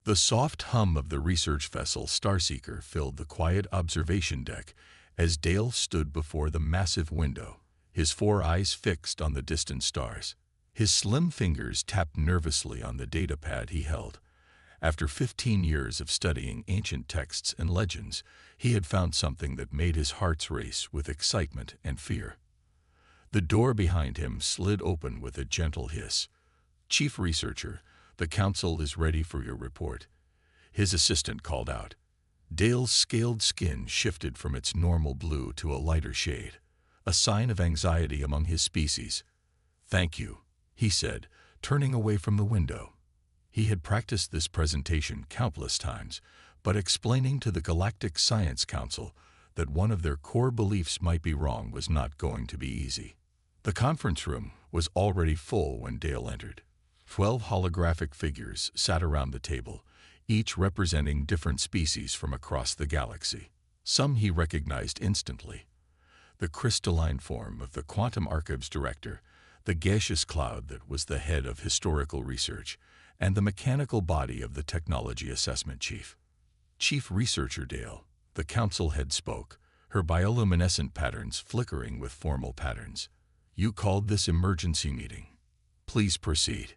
The soft hum of the research vessel Starseeker filled the quiet observation deck as Dale stood before the massive window, his 4 eyes fixed on the distant stars. His slim fingers tapped nervously on the datapad he held. After 15 years of studying ancient texts and legends, he had found something that made his heart race with excitement and fear. The door behind him slid open with a gentle hiss. "Chief Researcher, the Council is ready for your report," his assistant called out. Dale's scaled skin shifted from its normal blue to a lighter shade, a sign of anxiety among his species. "Thank you," he said, turning away from the window. He had practiced this presentation countless times, but explaining to the Galactic Science Council that one of their core beliefs might be wrong was not going to be easy. The conference room was already full when Dale entered. 12 holographic figures sat around the table, each representing different species from across the galaxy. Some he recognized instantly: the crystalline form of the Quantum Archives Director, the gaseous cloud that was the head of historical research, and the mechanical body of the Technology Assessment Chief. "Chief Researcher Dale," the Council head spoke, her bioluminescent patterns flickering with formal patterns. "You called this emergency meeting. Please proceed."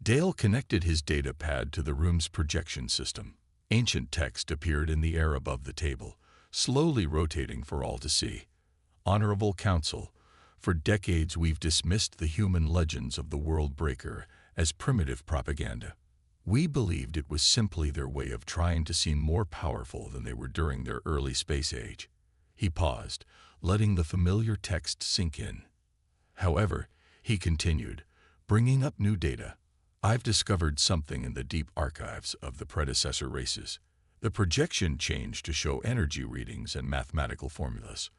Dale connected his data pad to the room's projection system. Ancient text appeared in the air above the table, slowly rotating for all to see. "Honorable Council, for decades we've dismissed the human legends of the World Breaker as primitive propaganda. We believed it was simply their way of trying to seem more powerful than they were during their early space age." He paused, letting the familiar text sink in. "However," he continued, bringing up new data, "I've discovered something in the deep archives of the predecessor races." The projection changed to show energy readings and mathematical formulas.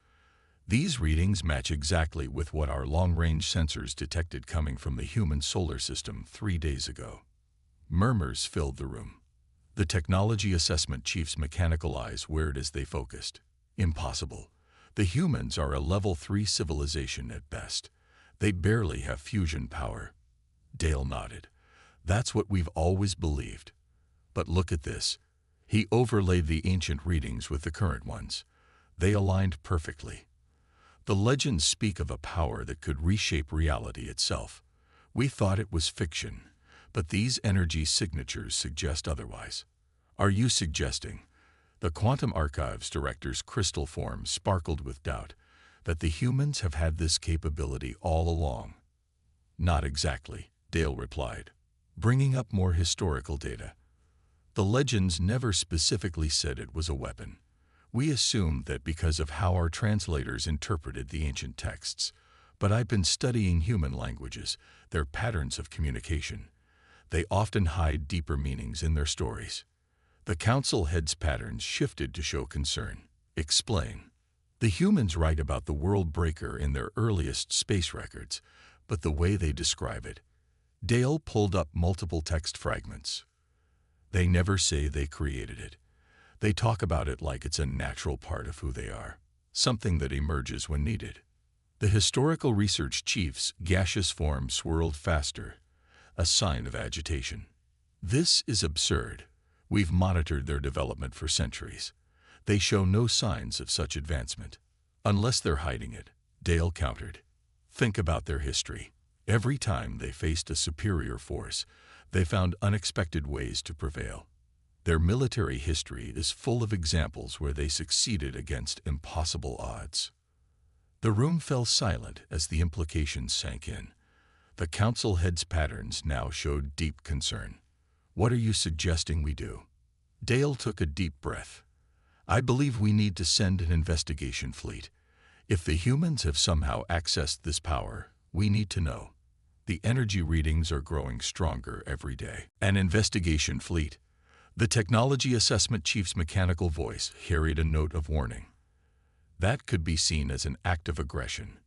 "These readings match exactly with what our long-range sensors detected coming from the human solar system 3 days ago." Murmurs filled the room. The Technology Assessment Chief's mechanical eyes whirred as they focused. "Impossible. The humans are a level 3 civilization at best. They barely have fusion power." Dale nodded. "That's what we've always believed. But look at this." He overlaid the ancient readings with the current ones. They aligned perfectly. "The legends speak of a power that could reshape reality itself. We thought it was fiction, but these energy signatures suggest otherwise." "Are you suggesting," the Quantum Archives Director's crystal form sparkled with doubt, "that the humans have had this capability all along?" "Not exactly," Dale replied, bringing up more historical data. "The legends never specifically said it was a weapon. We assumed that because of how our translators interpreted the ancient texts. But I've been studying human languages, their patterns of communication. They often hide deeper meanings in their stories." The Council head's patterns shifted to show concern. "Explain." "The humans write about the World Breaker in their earliest space records, but the way they describe it." Dale pulled up multiple text fragments. "They never say they created it. They talk about it like it's a natural part of who they are, something that emerges when needed." The Historical Research Chief's gaseous form swirled faster, a sign of agitation. "This is absurd. We've monitored their development for centuries. They show no signs of such advancement." "Unless they're hiding it," Dale countered. "Think about their history. Every time they faced a superior force, they found unexpected ways to prevail. Their military history is full of examples where they succeeded against impossible odds." The room fell silent as the implications sank in. The Council head's patterns now showed deep concern. "What are you suggesting we do?" Dale took a deep breath. "I believe we need to send an investigation fleet. If the humans have somehow accessed this power, we need to know. The energy readings are growing stronger every day." "An investigation fleet?" The Technology Assessment Chief's mechanical voice carried a note of warning. "That could be seen as an act of aggression.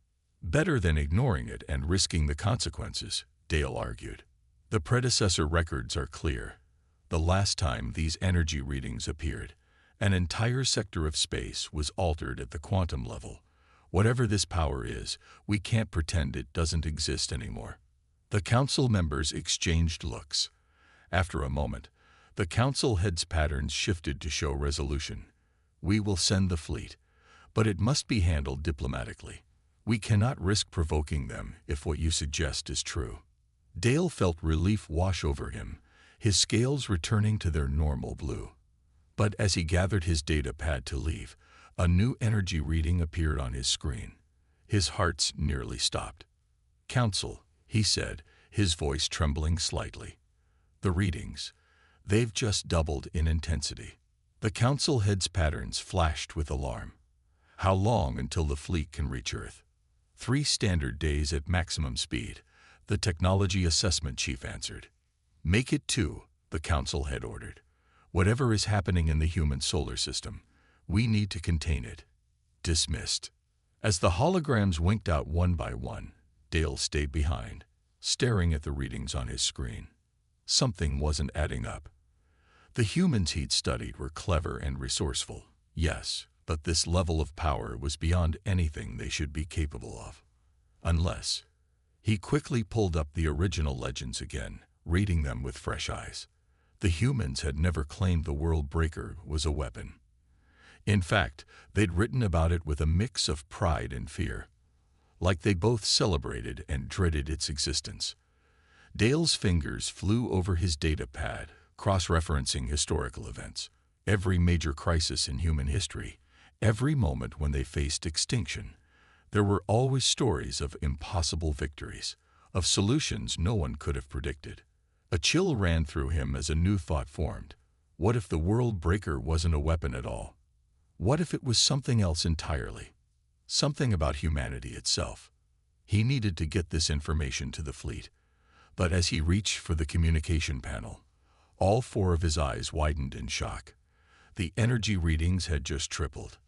Better than ignoring it and risking the consequences," Dale argued. "The predecessor records are clear. The last time these energy readings appeared, an entire sector of space was altered at the quantum level. Whatever this power is, we can't pretend it doesn't exist anymore." The Council members exchanged looks. After a moment, The council head's patterns shifted to show resolution. We will send the fleet, but it must be handled diplomatically. We cannot risk provoking them if what you suggest is true. Dale felt relief wash over him, his scales returning to their normal blue. But as he gathered his data pad to leave, a new energy reading appeared on his screen. His heart nearly stopped. "Council," he said, his voice trembling slightly. "The readings, they've just doubled in intensity." The council head's patterns flashed with alarm. "How long until the fleet can reach Earth?" 3 standard days at maximum speed, the technology assessment chief answered. "Make it 2, the council head ordered. "Whatever is happening in the human solar system, we need to contain it." Dismissed. As the holograms winked out one by one, Dale stayed behind, staring at the readings on his screen. Something wasn't adding up. The humans he'd studied were clever and resourceful, yes, but this level of power was beyond anything they should be capable of. Unless... He quickly pulled up the original legends again, reading them with fresh eyes. The humans had never claimed the World Breaker was a weapon. In fact, they'd written about it with a mix of pride and fear, like they both celebrated and dreaded its existence. Dale's fingers flew over his data pad, cross-referencing historical events. Every major crisis in human history, every moment when they faced extinction, there were always stories of impossible victories, of solutions no one could have predicted. A chill ran through him as a new thought formed. What if the World Breaker wasn't a weapon at all? What if it was something else entirely? Something about humanity itself. He needed to get this information to the fleet. But as he reached for the communication panel, all 4 of his eyes widened in shock. The energy readings had just tripled.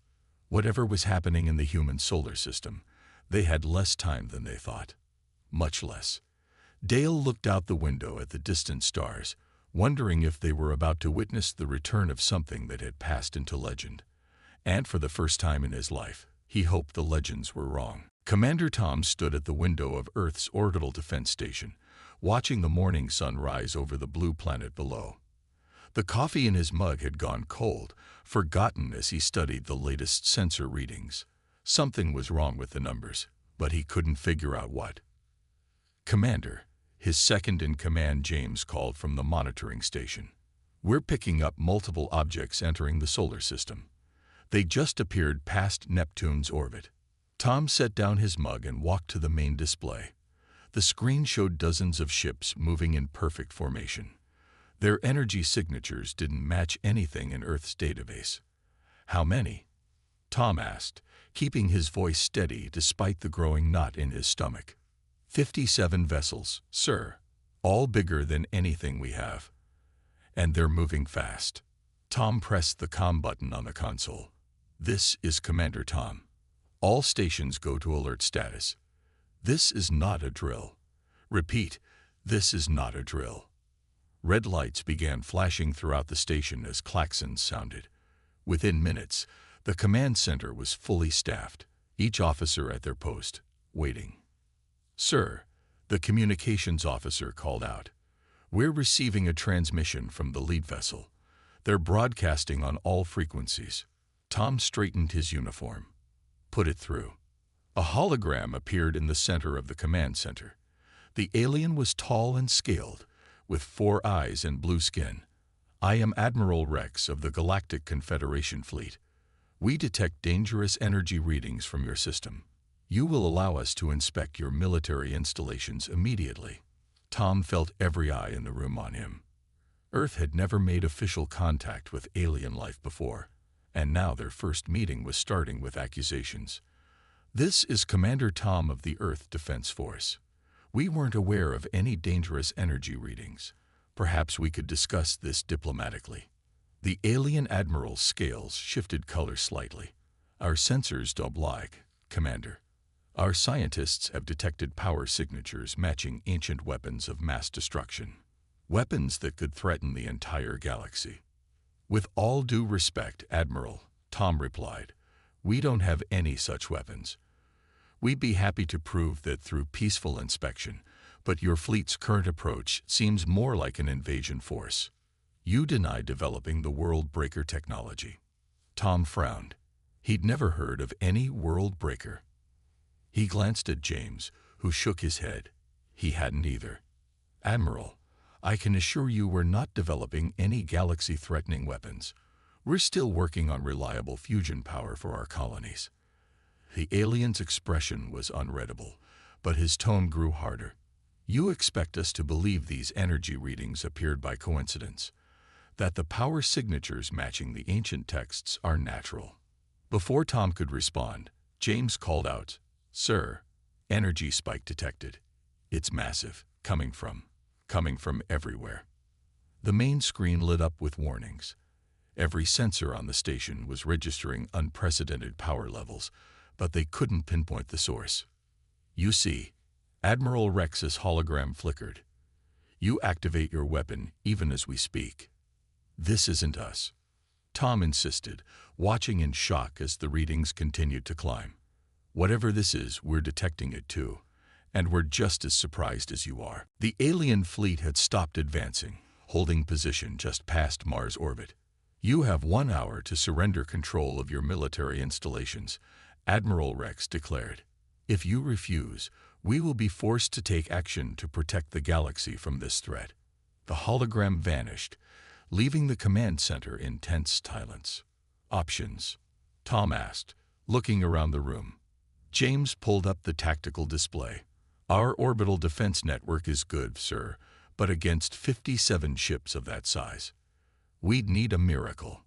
Whatever was happening in the human solar system, they had less time than they thought. Much less. Dale looked out the window at the distant stars, wondering if they were about to witness the return of something that had passed into legend. And for the first time in his life, he hoped the legends were wrong. Commander Tom stood at the window of Earth's orbital defense station, watching the morning sun rise over the blue planet below. The coffee in his mug had gone cold, forgotten as he studied the latest sensor readings. Something was wrong with the numbers, but he couldn't figure out what. "Commander," his second-in-command James called from the monitoring station. "We're picking up multiple objects entering the solar system. They just appeared past Neptune's orbit." Tom set down his mug and walked to the main display. The screen showed dozens of ships moving in perfect formation. Their energy signatures didn't match anything in Earth's database. "How many?" Tom asked, keeping his voice steady despite the growing knot in his stomach. 57 vessels, sir. All bigger than anything we have. And they're moving fast." Tom pressed the comm button on the console. "This is Commander Tom. All stations go to alert status. This is not a drill. Repeat, this is not a drill." Red lights began flashing throughout the station as klaxons sounded. Within minutes, the command center was fully staffed, each officer at their post, waiting. "Sir," the communications officer called out, "we're receiving a transmission from the lead vessel. They're broadcasting on all frequencies." Tom straightened his uniform. "Put it through." A hologram appeared in the center of the command center. The alien was tall and scaled, with 4 eyes and blue skin. "I am Admiral Rex of the Galactic Confederation Fleet. We detect dangerous energy readings from your system. You will allow us to inspect your military installations immediately." Tom felt every eye in the room on him. Earth had never made official contact with alien life before, and now their first meeting was starting with accusations. "This is Commander Tom of the Earth Defense Force. We weren't aware of any dangerous energy readings. Perhaps we could discuss this diplomatically." The alien admiral's scales shifted color slightly. "Our sensors don't lie, Commander. Our scientists have detected power signatures matching ancient weapons of mass destruction. Weapons that could threaten the entire galaxy." "With all due respect, Admiral," Tom replied, "we don't have any such weapons. We'd be happy to prove that through peaceful inspection, but your fleet's current approach seems more like an invasion force. You deny developing the world breaker technology. Tom frowned. He'd never heard of any world breaker. He glanced at James, who shook his head. He hadn't either. Admiral, I can assure you we're not developing any galaxy-threatening weapons. We're still working on reliable fusion power for our colonies. The alien's expression was unreadable, but his tone grew harder. You expect us to believe these energy readings appeared by coincidence, that the power signatures matching the ancient texts are natural. Before Tom could respond, James called out, "Sir, energy spike detected. It's massive, coming from everywhere." The main screen lit up with warnings. Every sensor on the station was registering unprecedented power levels, but they couldn't pinpoint the source. "You see," Admiral Rex's hologram flickered. "You activate your weapon even as we speak." "This isn't us," Tom insisted, watching in shock as the readings continued to climb. "Whatever this is, we're detecting it too, and we're just as surprised as you are." The alien fleet had stopped advancing, holding position just past Mars orbit. "You have 1 hour to surrender control of your military installations," Admiral Rex declared. "If you refuse, we will be forced to take action to protect the galaxy from this threat." The hologram vanished, leaving the command center in tense silence. "Options?" Tom asked, looking around the room. James pulled up the tactical display. "Our orbital defense network is good, sir, but against 57 ships of that size, we'd need a miracle."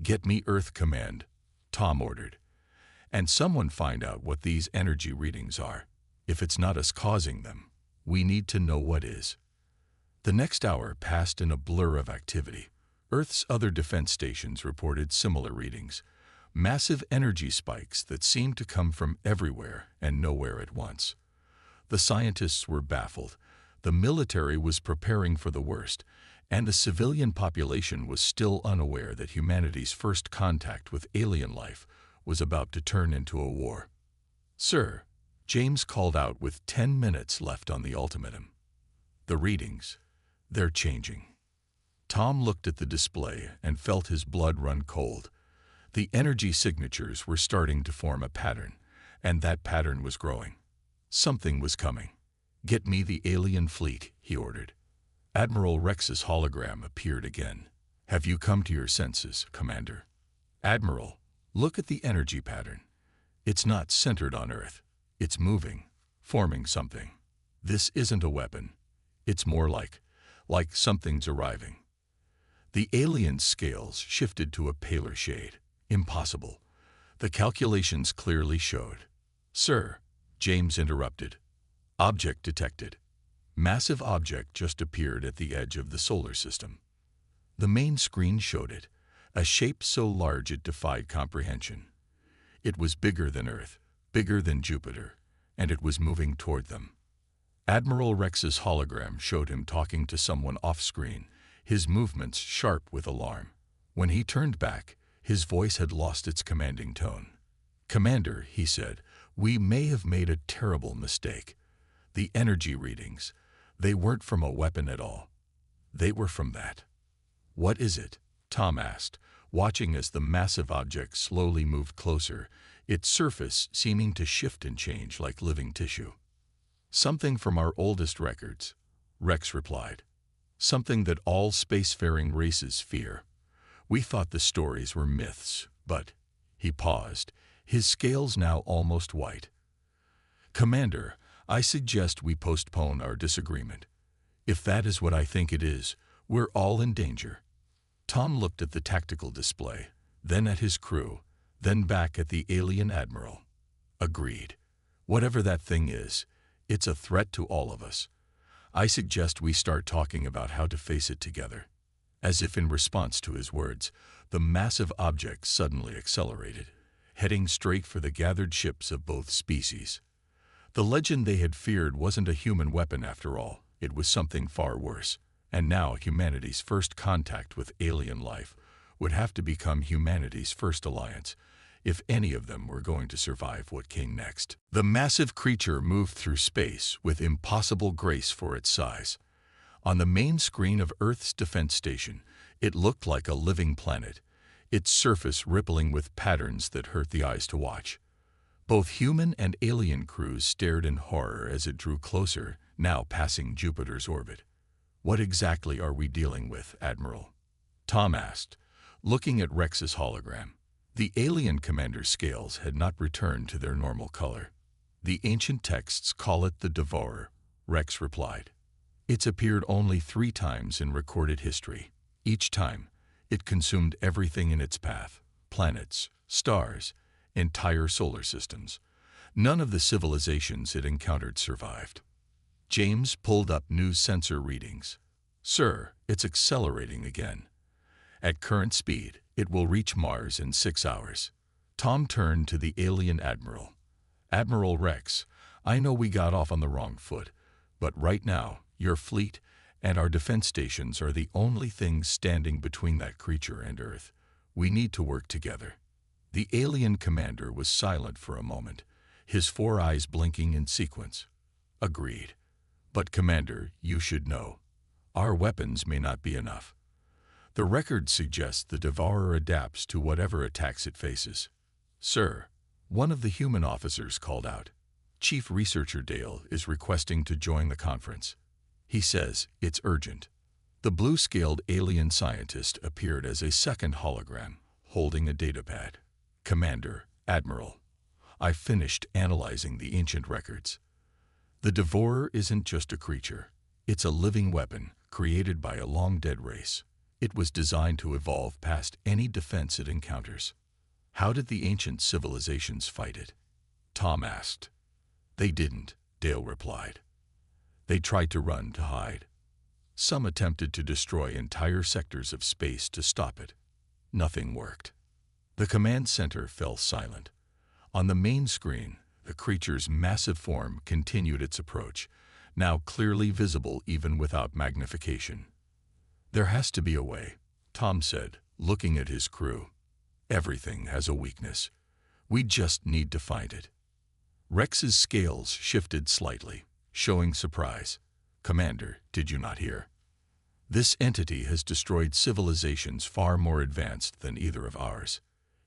"Get me Earth Command," Tom ordered. "And someone find out what these energy readings are. If it's not us causing them, we need to know what is." The next hour passed in a blur of activity. Earth's other defense stations reported similar readings, massive energy spikes that seemed to come from everywhere and nowhere at once. The scientists were baffled, the military was preparing for the worst, and the civilian population was still unaware that humanity's first contact with alien life was about to turn into a war. "Sir," James called out with 10 minutes left on the ultimatum. "The readings, they're changing." Tom looked at the display and felt his blood run cold. The energy signatures were starting to form a pattern, and that pattern was growing. Something was coming. "Get me the alien fleet," he ordered. Admiral Rex's hologram appeared again. "Have you come to your senses, Commander?" "Admiral, look at the energy pattern. It's not centered on Earth. It's moving, forming something. This isn't a weapon. It's more like something's arriving." The alien's scales shifted to a paler shade. "Impossible." The calculations clearly showed. "Sir," James interrupted. "Object detected." Massive object just appeared at the edge of the solar system. The main screen showed it, a shape so large it defied comprehension. It was bigger than Earth, bigger than Jupiter, and it was moving toward them. Admiral Rex's hologram showed him talking to someone off-screen, his movements sharp with alarm. When he turned back, his voice had lost its commanding tone. "Commander," he said, "we may have made a terrible mistake. The energy readings, they weren't from a weapon at all. They were from that." "What is it?" Tom asked, watching as the massive object slowly moved closer, its surface seeming to shift and change like living tissue. "Something from our oldest records," Rex replied. "Something that all spacefaring races fear. We thought the stories were myths, but—" He paused, his scales now almost white. "Commander, I suggest we postpone our disagreement. If that is what I think it is, we're all in danger." Tom looked at the tactical display, then at his crew, then back at the alien admiral. "Agreed. Whatever that thing is, it's a threat to all of us. I suggest we start talking about how to face it together." As if in response to his words, the massive object suddenly accelerated, heading straight for the gathered ships of both species. The legend they had feared wasn't a human weapon after all, it was something far worse. And now humanity's first contact with alien life would have to become humanity's first alliance, if any of them were going to survive what came next. The massive creature moved through space with impossible grace for its size. On the main screen of Earth's defense station, It looked like a living planet, its surface rippling with patterns that hurt the eyes to watch. Both human and alien crews stared in horror as it drew closer, now passing Jupiter's orbit. "What exactly are we dealing with, Admiral?" Tom asked, looking at Rex's hologram. The alien commander's scales had not returned to their normal color. "The ancient texts call it the Devourer," Rex replied. "It's appeared only 3 times in recorded history. Each time, it consumed everything in its path: planets, stars, entire solar systems. None of the civilizations it encountered survived." James pulled up new sensor readings. "Sir, it's accelerating again. At current speed, it will reach Mars in 6 hours." Tom turned to the alien admiral. "Admiral Rex, I know we got off on the wrong foot, but right now, your fleet and our defense stations are the only things standing between that creature and Earth. We need to work together." The alien commander was silent for a moment, his 4 eyes blinking in sequence. "Agreed. But Commander, you should know. Our weapons may not be enough. The record suggests the Devourer adapts to whatever attacks it faces." "Sir," one of the human officers called out, "Chief Researcher Dale is requesting to join the conference. He says it's urgent." The blue-scaled alien scientist appeared as a second hologram, holding a datapad. "Commander, Admiral, I finished analyzing the ancient records. The Devourer isn't just a creature. It's a living weapon created by a long-dead race. It was designed to evolve past any defense it encounters." "How did the ancient civilizations fight it?" Tom asked. "They didn't," Dale replied. "They tried to run to hide. Some attempted to destroy entire sectors of space to stop it. Nothing worked." The command center fell silent. On the main screen, the creature's massive form continued its approach, now clearly visible even without magnification. "There has to be a way," Tom said, looking at his crew. "Everything has a weakness. We just need to find it." Rex's scales shifted slightly, showing surprise. "Commander, did you not hear? This entity has destroyed civilizations far more advanced than either of ours."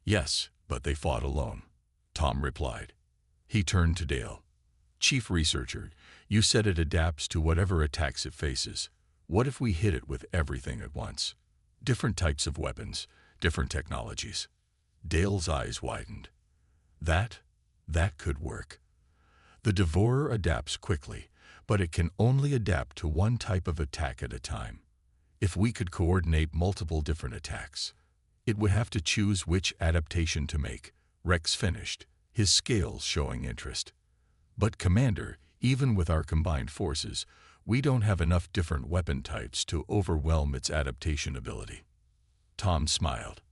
"Yes, but they fought alone," Tom replied. He turned to Dale. "Chief Researcher, you said it adapts to whatever attacks it faces. What if we hit it with everything at once? Different types of weapons, different technologies." Dale's eyes widened. That could work. The Devourer adapts quickly, but it can only adapt to one type of attack at a time. If we could coordinate multiple different attacks, it would have to choose which adaptation to make," Rex finished, his scales showing interest. "But Commander, even with our combined forces, we don't have enough different weapon types to overwhelm its adaptation ability." Tom smiled.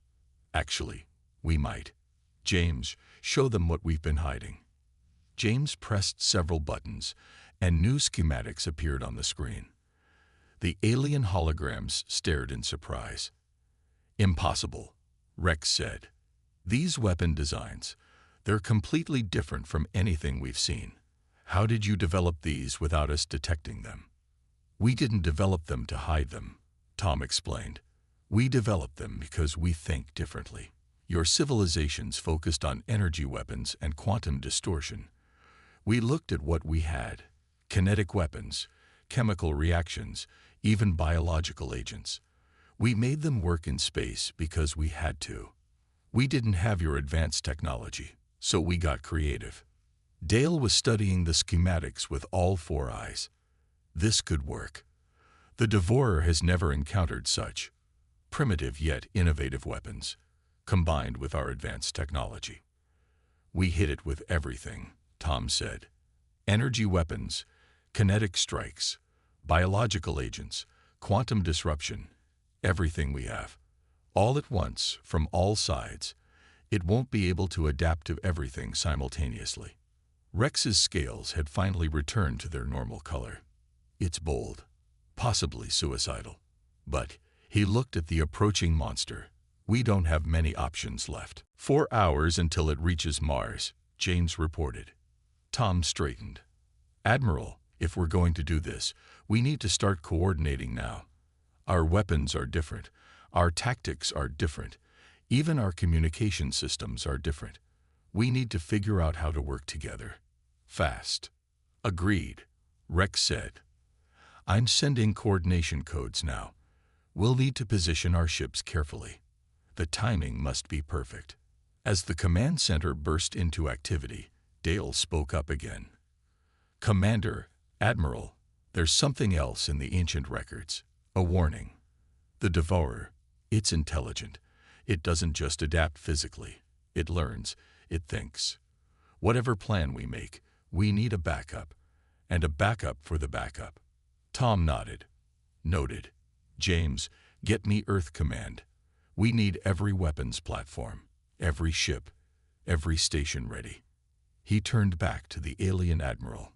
"Actually, we might. James, show them what we've been hiding." James pressed several buttons, and new schematics appeared on the screen. The alien holograms stared in surprise. "Impossible," Rex said. "These weapon designs, they're completely different from anything we've seen. How did you develop these without us detecting them?" "We didn't develop them to hide them," Tom explained. "We developed them because we think differently. Your civilizations focused on energy weapons and quantum distortion. We looked at what we had: kinetic weapons, chemical reactions, even biological agents. We made them work in space because we had to. We didn't have your advanced technology, so we got creative." Dale was studying the schematics with all 4 eyes. This could work. The Devourer has never encountered such primitive yet innovative weapons, combined with our advanced technology. "We hit it with everything," Tom said. "Energy weapons, kinetic strikes, biological agents, quantum disruption, everything we have. All at once, from all sides. It won't be able to adapt to everything simultaneously." Rex's scales had finally returned to their normal color. "It's bold, possibly suicidal. But," he looked at the approaching monster, "we don't have many options left." 4 hours until it reaches Mars," James reported. Tom straightened. "Admiral, if we're going to do this, we need to start coordinating now. Our weapons are different, Our tactics are different. Even our communication systems are different. We need to figure out how to work together. Fast. Agreed, Rex said. I'm sending coordination codes now. We'll need to position our ships carefully. The timing must be perfect. As the command center burst into activity, Dale spoke up again. Commander, Admiral, there's something else in the ancient records. A warning. The Devourer. It's intelligent. It doesn't just adapt physically. It learns. It thinks. Whatever plan we make, we need a backup. And a backup for the backup. Tom nodded. Noted. James, get me Earth Command. We need every weapons platform, every ship, every station ready. He turned back to the alien admiral.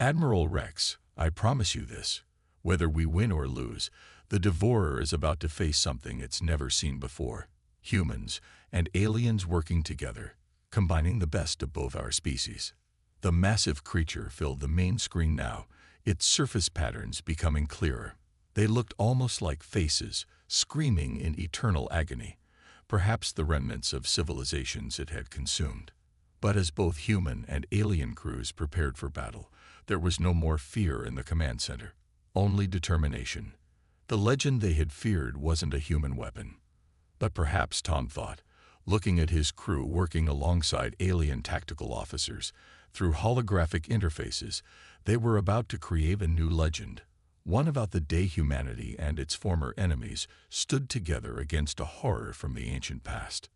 Admiral Rex, I promise you this. Whether we win or lose, the Devourer is about to face something it's never seen before. Humans and aliens working together, combining the best of both our species. The massive creature filled the main screen now, its surface patterns becoming clearer. They looked almost like faces, screaming in eternal agony, perhaps the remnants of civilizations it had consumed. But as both human and alien crews prepared for battle, there was no more fear in the command center, only determination. The legend they had feared wasn't a human weapon. But perhaps, Tom thought, looking at his crew working alongside alien tactical officers, through holographic interfaces, they were about to create a new legend, one about the day humanity and its former enemies stood together against a horror from the ancient past.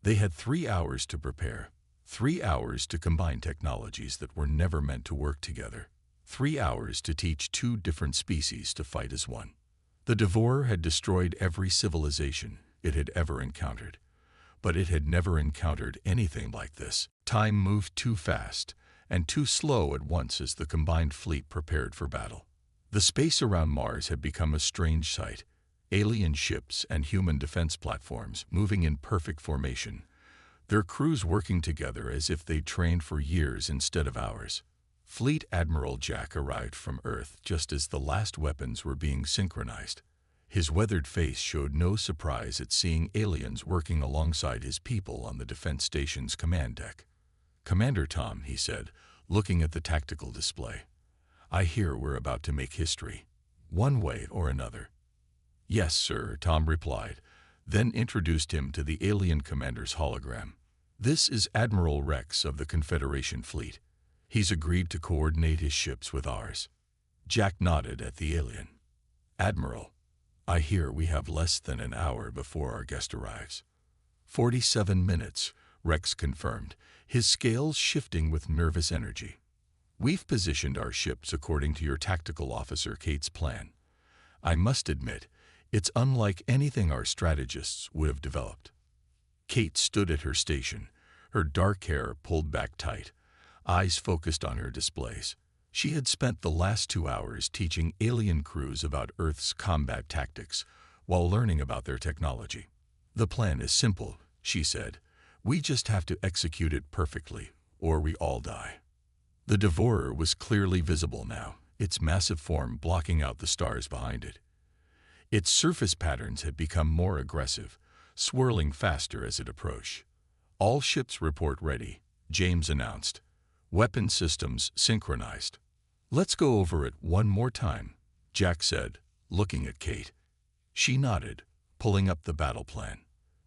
They had 3 hours to prepare, 3 hours to combine technologies that were never meant to work together, 3 hours to teach 2 different species to fight as one. The Devourer had destroyed every civilization it had ever encountered, but it had never encountered anything like this. Time moved too fast and too slow at once as the combined fleet prepared for battle. The space around Mars had become a strange sight, alien ships and human defense platforms moving in perfect formation, their crews working together as if they'd trained for years instead of hours. Fleet Admiral Jack arrived from Earth just as the last weapons were being synchronized. His weathered face showed no surprise at seeing aliens working alongside his people on the defense station's command deck. Commander Tom, he said, looking at the tactical display. I hear we're about to make history, one way or another. Yes, sir, Tom replied, then introduced him to the alien commander's hologram. This is Admiral Rex of the Confederation Fleet. He's agreed to coordinate his ships with ours. Jack nodded at the alien. Admiral, I hear we have less than an hour before our guest arrives. 47 minutes, Rex confirmed, his scales shifting with nervous energy. We've positioned our ships according to your tactical officer Kate's plan. I must admit, it's unlike anything our strategists would have developed. Kate stood at her station, her dark hair pulled back tight, eyes focused on her displays. She had spent the last 2 hours teaching alien crews about Earth's combat tactics while learning about their technology. The plan is simple, she said. We just have to execute it perfectly, or we all die. The Devourer was clearly visible now, its massive form blocking out the stars behind it. Its surface patterns had become more aggressive, swirling faster as it approached. All ships report ready, James announced. Weapon systems synchronized. Let's go over it one more time, Jack said, looking at Kate. She nodded, pulling up the battle plan.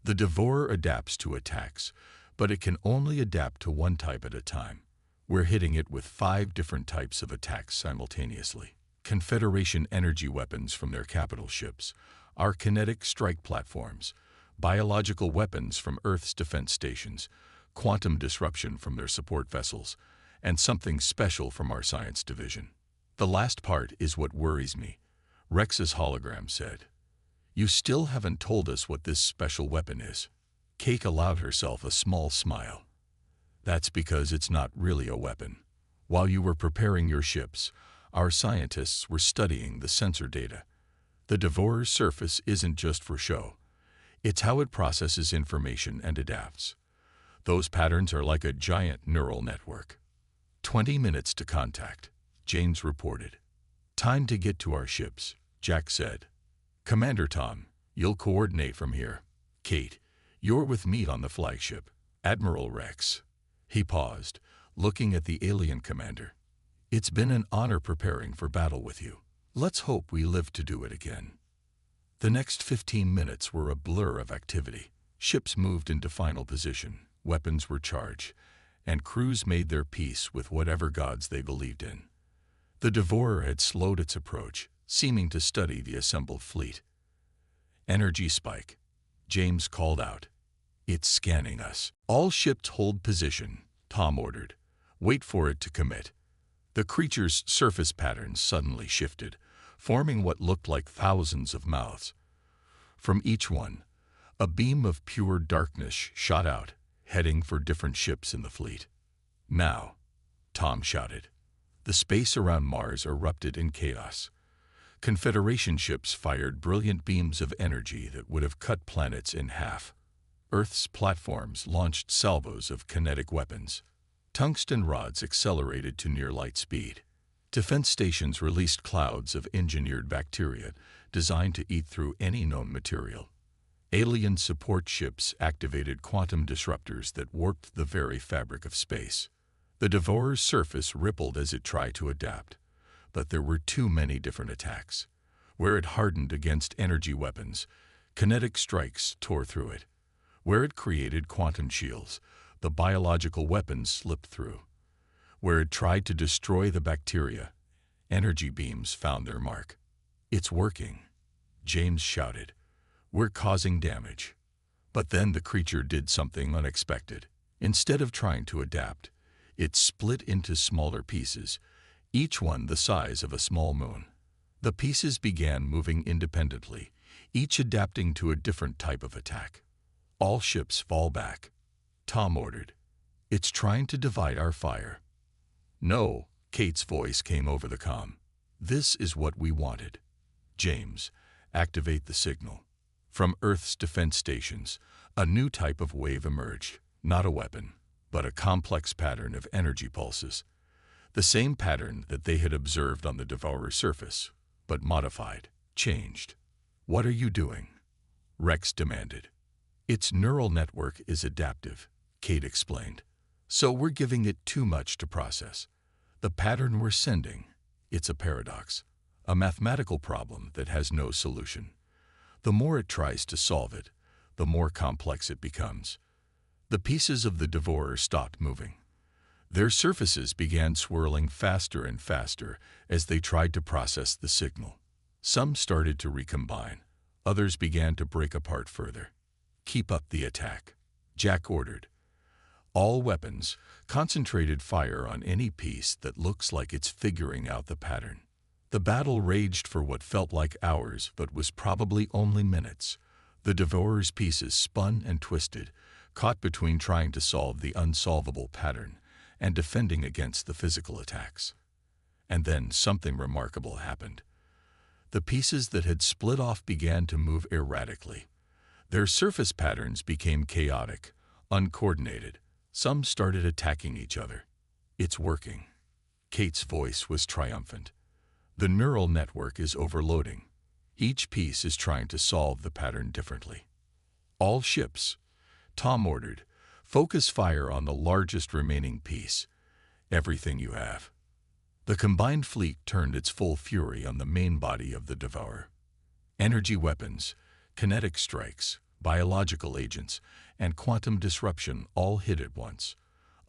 The Devourer adapts to attacks, but it can only adapt to one type at a time. We're hitting it with 5 different types of attacks simultaneously. Confederation energy weapons from their capital ships, our kinetic strike platforms, biological weapons from Earth's defense stations, quantum disruption from their support vessels, and something special from our science division. The last part is what worries me, Rex's hologram said. You still haven't told us what this special weapon is. Kate allowed herself a small smile. That's because it's not really a weapon. While you were preparing your ships, our scientists were studying the sensor data. The Devourer's surface isn't just for show. It's how it processes information and adapts. Those patterns are like a giant neural network. 20 minutes to contact, James reported. Time to get to our ships, Jack said. Commander Tom, You'll coordinate from here. Kate, you're with me on the flagship. Admiral Rex. He paused, looking at the alien commander. It's been an honor preparing for battle with you. Let's hope we live to do it again. The next 15 minutes were a blur of activity. Ships moved into final position, weapons were charged, and crews made their peace with whatever gods they believed in. The Devourer had slowed its approach, seeming to study the assembled fleet. Energy spike. James called out. It's scanning us. All ships hold position, Tom ordered. Wait for it to commit. The creature's surface patterns suddenly shifted, forming what looked like thousands of mouths. From each one, a beam of pure darkness shot out, heading for different ships in the fleet. Now, Tom shouted. The space around Mars erupted in chaos. Confederation ships fired brilliant beams of energy that would have cut planets in half. Earth's platforms launched salvos of kinetic weapons. Tungsten rods accelerated to near light speed. Defense stations released clouds of engineered bacteria designed to eat through any known material. Alien support ships activated quantum disruptors that warped the very fabric of space. The Devourer's surface rippled as it tried to adapt, but there were too many different attacks. Where it hardened against energy weapons, kinetic strikes tore through it. Where it created quantum shields, the biological weapons slipped through. Where it tried to destroy the bacteria, energy beams found their mark. It's working, James shouted. We're causing damage. But then the creature did something unexpected. Instead of trying to adapt, it split into smaller pieces, each one the size of a small moon. The pieces began moving independently, each adapting to a different type of attack. All ships fall back, Tom ordered. It's trying to divide our fire. No, Kate's voice came over the comm. This is what we wanted. James, activate the signal. From Earth's defense stations, a new type of wave emerged. Not a weapon, but a complex pattern of energy pulses. The same pattern that they had observed on the Devourer's surface, but modified, changed. What are you doing? Rex demanded. Its neural network is adaptive, Kate explained. So we're giving it too much to process. The pattern we're sending, it's a paradox, a mathematical problem that has no solution. The more it tries to solve it, the more complex it becomes. The pieces of the Devourer stopped moving. Their surfaces began swirling faster and faster as they tried to process the signal. Some started to recombine. Others began to break apart further. Keep up the attack, Jack ordered. All weapons, concentrated fire on any piece that looks like it's figuring out the pattern. The battle raged for what felt like hours but was probably only minutes. The Devourer's pieces spun and twisted, caught between trying to solve the unsolvable pattern and defending against the physical attacks. And then something remarkable happened. The pieces that had split off began to move erratically. Their surface patterns became chaotic, uncoordinated. Some started attacking each other. It's working. Kate's voice was triumphant. The neural network is overloading. Each piece is trying to solve the pattern differently. All ships, Tom ordered, focus fire on the largest remaining piece. Everything you have. The combined fleet turned its full fury on the main body of the Devourer. Energy weapons, kinetic strikes, biological agents, and quantum disruption all hit at once.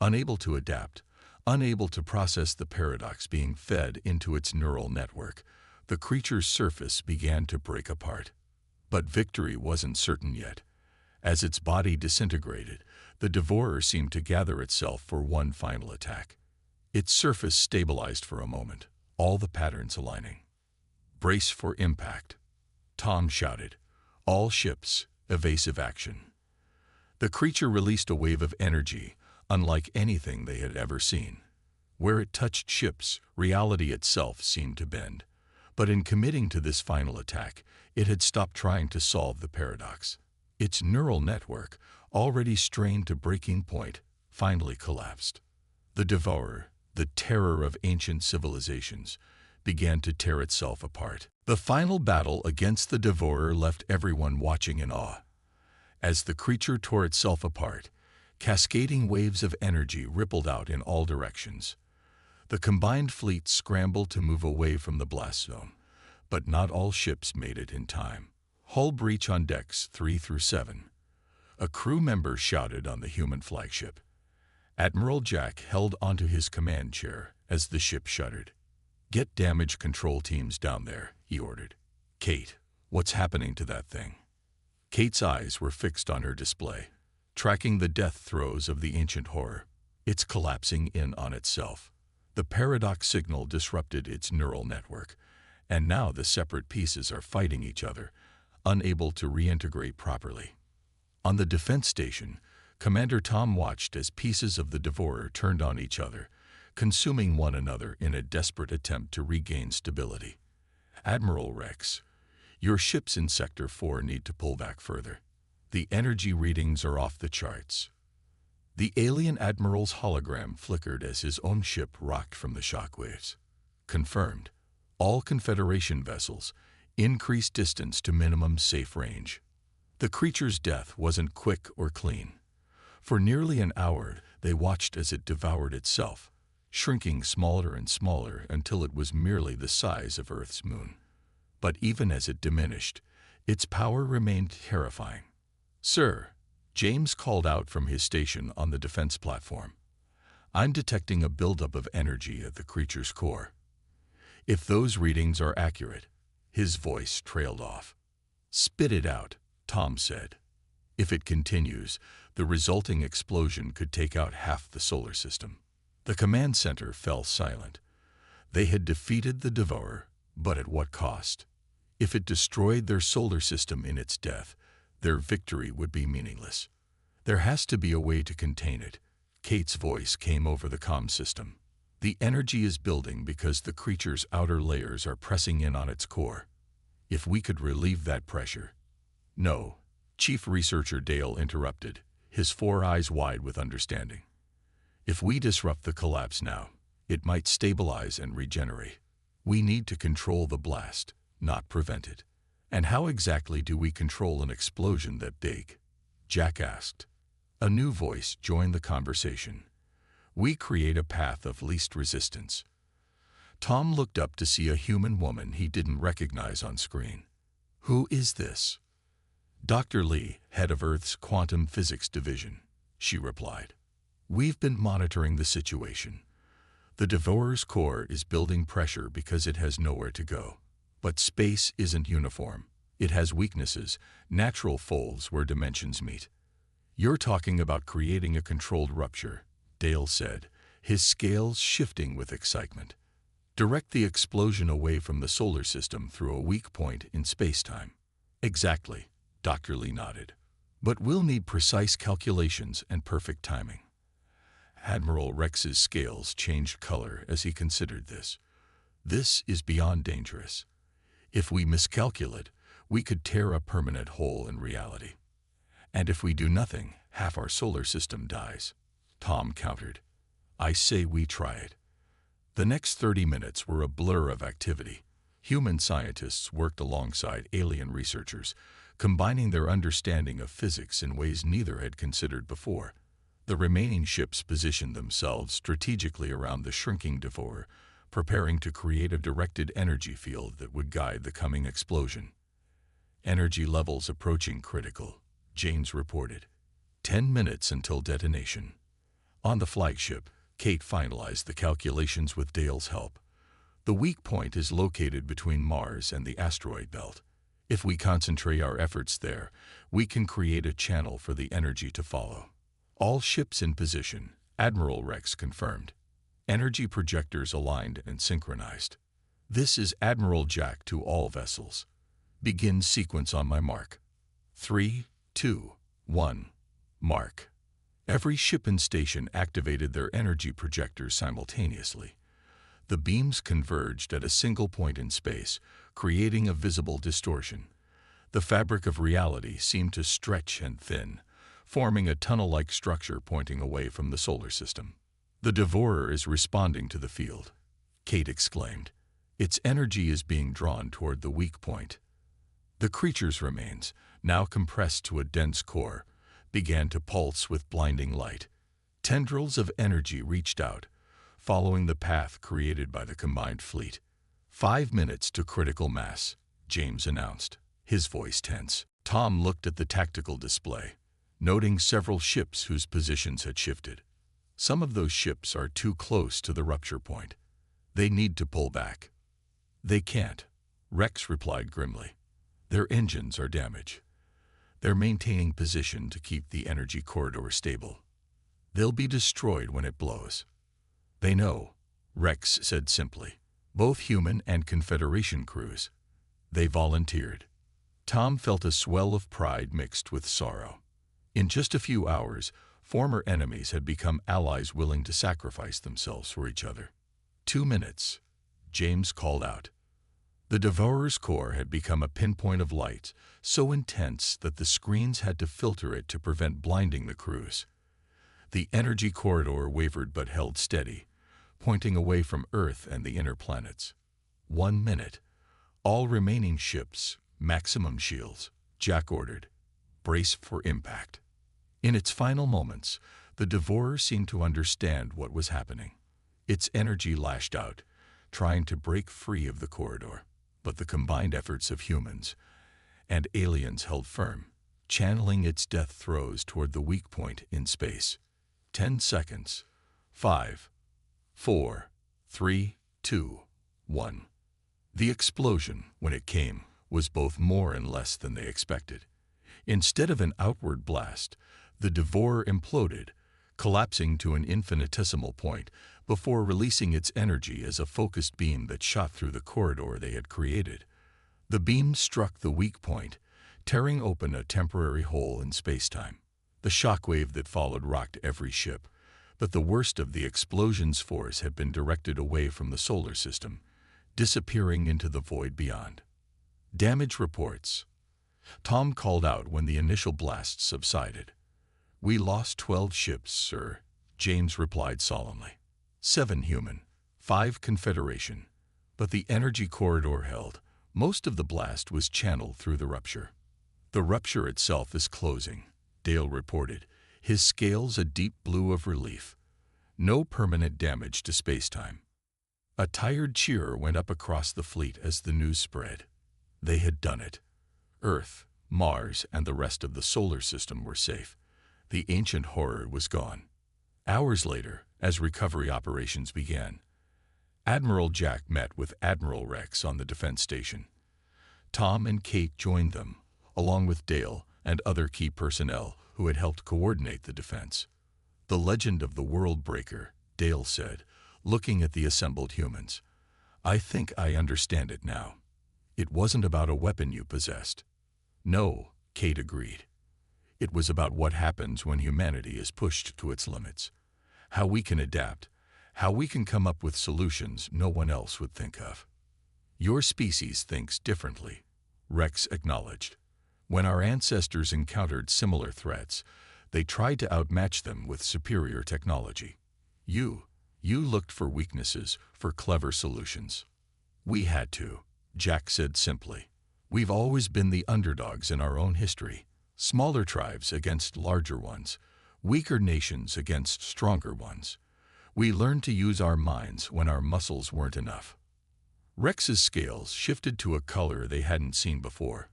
Unable to adapt, unable to process the paradox being fed into its neural network, the creature's surface began to break apart. But victory wasn't certain yet. As its body disintegrated, the Devourer seemed to gather itself for one final attack. Its surface stabilized for a moment, all the patterns aligning. Brace for impact, Tom shouted. All ships, evasive action. The creature released a wave of energy, unlike anything they had ever seen. Where it touched ships, reality itself seemed to bend. But in committing to this final attack, it had stopped trying to solve the paradox. Its neural network, already strained to breaking point, finally collapsed. The Devourer, the terror of ancient civilizations, began to tear itself apart. The final battle against the Devourer left everyone watching in awe. As the creature tore itself apart, cascading waves of energy rippled out in all directions. The combined fleet scrambled to move away from the blast zone, but not all ships made it in time. Hull breach on decks 3 through 7. A crew member shouted on the human flagship. Admiral Jack held onto his command chair as the ship shuddered. "Get damage control teams down there," he ordered. "Kate, what's happening to that thing?" Kate's eyes were fixed on her display, tracking the death throes of the ancient horror. "It's collapsing in on itself." The paradox signal disrupted its neural network, and now the separate pieces are fighting each other, unable to reintegrate properly. On the defense station, Commander Tom watched as pieces of the Devourer turned on each other, consuming one another in a desperate attempt to regain stability. "Admiral Rex, your ships in Sector 4 need to pull back further. The energy readings are off the charts." The alien admiral's hologram flickered as his own ship rocked from the shockwaves. "Confirmed. All Confederation vessels, increase distance to minimum safe range." The creature's death wasn't quick or clean. For nearly an hour, they watched as it devoured itself, shrinking smaller and smaller until it was merely the size of Earth's moon. But even as it diminished, its power remained terrifying. "Sir," James called out from his station on the defense platform, "I'm detecting a buildup of energy at the creature's core." "If those readings are accurate," his voice trailed off. "Spit it out," Tom said. "If it continues, the resulting explosion could take out half the solar system." The command center fell silent. They had defeated the Devourer, but at what cost? If it destroyed their solar system in its death, their victory would be meaningless. "There has to be a way to contain it." Kate's voice came over the comm system. "The energy is building because the creature's outer layers are pressing in on its core. If we could relieve that pressure—" "No," Chief Researcher Dale interrupted, his 4 eyes wide with understanding. "If we disrupt the collapse now, it might stabilize and regenerate. We need to control the blast, not prevent it." "And how exactly do we control an explosion that big?" Jack asked. A new voice joined the conversation. "We create a path of least resistance." Tom looked up to see a human woman he didn't recognize on screen. "Who is this?" "Dr. Lee, head of Earth's Quantum Physics Division," she replied. "We've been monitoring the situation. The Devourer's core is building pressure because it has nowhere to go. But space isn't uniform. It has weaknesses, natural folds where dimensions meet." "You're talking about creating a controlled rupture," Dale said, his scales shifting with excitement. "Direct the explosion away from the solar system through a weak point in space-time." "Exactly," Dr. Lee nodded. "But we'll need precise calculations and perfect timing." Admiral Rex's scales changed color as he considered this. "This is beyond dangerous. If we miscalculate, we could tear a permanent hole in reality. And if we do nothing, half our solar system dies," Tom countered. "I say we try it." The next 30 minutes were a blur of activity. Human scientists worked alongside alien researchers, combining their understanding of physics in ways neither had considered before. The remaining ships positioned themselves strategically around the shrinking Devourer, preparing to create a directed energy field that would guide the coming explosion. "Energy levels approaching critical," James reported. 10 minutes until detonation. On the flagship, Kate finalized the calculations with Dale's help. "The weak point is located between Mars and the asteroid belt. If we concentrate our efforts there, we can create a channel for the energy to follow." "All ships in position," Admiral Rex confirmed. Energy projectors aligned and synchronized. "This is Admiral Jack to all vessels. Begin sequence on my mark. 3, 2, 1, mark." Every ship and station activated their energy projectors simultaneously. The beams converged at a single point in space, creating a visible distortion. The fabric of reality seemed to stretch and thin, forming a tunnel-like structure pointing away from the solar system. "The Devourer is responding to the field," Kate exclaimed. Its energy is being drawn toward the weak point. The creature's remains, now compressed to a dense core, began to pulse with blinding light. Tendrils of energy reached out, following the path created by the combined fleet. 5 minutes to critical mass, James announced, his voice tense. Tom looked at the tactical display, noting several ships whose positions had shifted. Some of those ships are too close to the rupture point. They need to pull back. They can't, Rex replied grimly. Their engines are damaged. They're maintaining position to keep the energy corridor stable. They'll be destroyed when it blows. They know, Rex said simply. Both human and Confederation crews. They volunteered. Tom felt a swell of pride mixed with sorrow. In just a few hours, former enemies had become allies willing to sacrifice themselves for each other. 2 minutes, James called out. The Devourer's core had become a pinpoint of light, so intense that the screens had to filter it to prevent blinding the crews. The energy corridor wavered but held steady, pointing away from Earth and the inner planets. 1 minute. All remaining ships, maximum shields, Jack ordered. Brace for impact. In its final moments, the Devourer seemed to understand what was happening. Its energy lashed out, trying to break free of the corridor. But the combined efforts of humans and aliens held firm, channeling its death throes toward the weak point in space. 10 seconds. 5, 4, 3, 2, 1. The explosion, when it came, was both more and less than they expected. Instead of an outward blast, the Devourer imploded, collapsing to an infinitesimal point before releasing its energy as a focused beam that shot through the corridor they had created. The beam struck the weak point, tearing open a temporary hole in space-time. The shockwave that followed rocked every ship, but the worst of the explosion's force had been directed away from the solar system, disappearing into the void beyond. Damage reports. Tom called out when the initial blast subsided. "We lost 12 ships, sir," James replied solemnly. 7 human, 5 Confederation. But the energy corridor held. Most of the blast was channeled through the rupture. "The rupture itself is closing," Dale reported, his scales a deep blue of relief. "No permanent damage to space-time." A tired cheer went up across the fleet as the news spread. They had done it. Earth, Mars, and the rest of the solar system were safe. The ancient horror was gone. Hours later, as recovery operations began, Admiral Jack met with Admiral Rex on the defense station. Tom and Kate joined them, along with Dale and other key personnel who had helped coordinate the defense. "The legend of the World Breaker," Dale said, looking at the assembled humans. "I think I understand it now. It wasn't about a weapon you possessed." "No," Kate agreed. "It was about what happens when humanity is pushed to its limits. How we can adapt, how we can come up with solutions no one else would think of." "Your species thinks differently," Rex acknowledged. "When our ancestors encountered similar threats, they tried to outmatch them with superior technology. You looked for weaknesses, for clever solutions." "We had to," Jack said simply. "We've always been the underdogs in our own history. Smaller tribes against larger ones, weaker nations against stronger ones. We learned to use our minds when our muscles weren't enough." Rex's scales shifted to a color they hadn't seen before.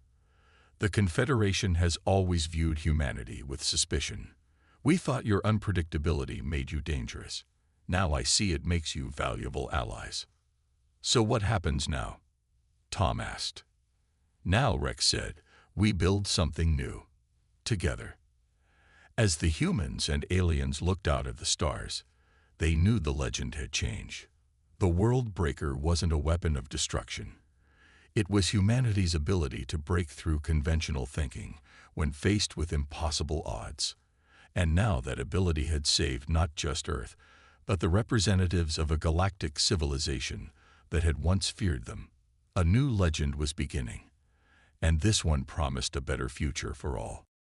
"The Confederation has always viewed humanity with suspicion. We thought your unpredictability made you dangerous. Now I see it makes you valuable allies." "So what happens now?" Tom asked. "Now," Rex said, "we build something new. Together." As the humans and aliens looked out at the stars, they knew the legend had changed. The World Breaker wasn't a weapon of destruction. It was humanity's ability to break through conventional thinking when faced with impossible odds. And now that ability had saved not just Earth, but the representatives of a galactic civilization that had once feared them. A new legend was beginning, and this one promised a better future for all.